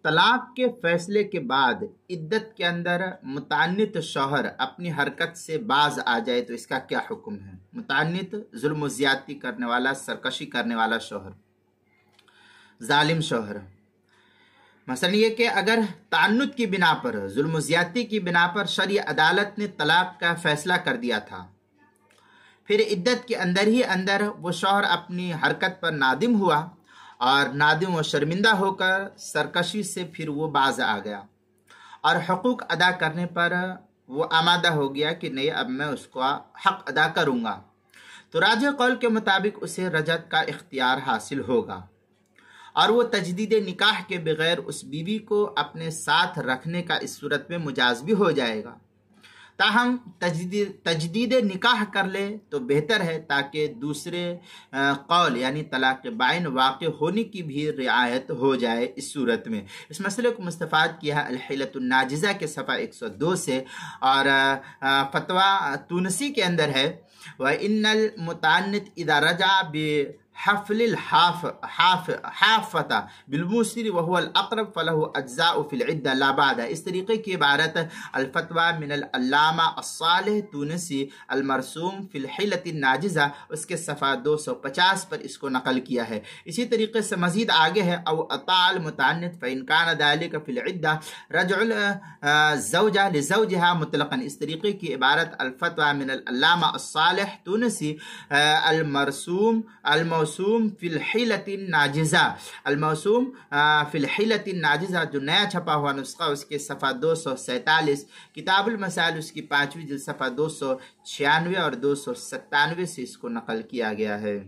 طلاق کے فیصلے کے بعد عدت کے اندر متعنت شوہر اپنی حرکت سے باز آ جائے تو اس کا کیا حکم ہے؟ متعنت ظلم و زیادتی کرنے والا، سرکشی کرنے والا شوہر، ظالم شوہر۔ مثلا یہ کہ اگر تعنت کی بنا پر، ظلم و زیادتی کی بنا پر شرعی عدالت نے طلاق کا فیصلہ کر دیا تھا، پھر عدت کے اندر ہی اندر وہ شوہر اپنی حرکت پر نادم ہوا اور نادم و شرمندہ ہو کر سرکشی سے پھر وہ باز آ گیا اور حقوق ادا کرنے پر وہ آمادہ ہو گیا کہ نہیں اب میں اس کو حق ادا کروں گا، تو راجح قول کے مطابق اسے رجعت کا اختیار حاصل ہوگا اور وہ تجدید نکاح کے بغیر اس بیوی کو اپنے ساتھ رکھنے کا اس صورت میں مجاز بھی ہو جائے گا۔ تاہم تجدید نکاح کر لے تو بہتر ہے تاکہ دوسرے قول یعنی طلاق بائن واقع ہونے کی بھی رعایت ہو جائے اس صورت میں۔ اس مسئلے کو مستفاد کیا ہے الحیلۃ الناجزہ کے صفحہ 102 سے، اور فتویٰ تونسی کے اندر ہے وَإِنَّ الْمُتَعَنِّتَ إِذَا رَجَعَ بحفل الحافة بالموسر وهو الأقرب فله أجزاء في العدة لا بعد۔ اس طریقے کی عبارت الفتوى من العلامہ الصالح تونسی المرسوم فی الحیلۃ الناجزہ اس کے صفحہ 250 پر اس کو نقل کیا ہے۔ اسی طریقے سے مزید آگے ہے او اطاع المتعنت فإن كان ذلك في العدة رجع الزوجة لزوجها مطلقا۔ اس طریقے کی عبارت الفتوى من العلامہ الصالح تونسی الموسوم فی الحیلۃ الناجزہ، الموسوم فی الحیلۃ الناجزہ جو نیا چھپا ہوا نسخہ اس کے صفحہ 247، کتاب المسائل اس کی 5ویں جلد صفحہ 296 اور 297 سے اس کو نقل کیا گیا ہے۔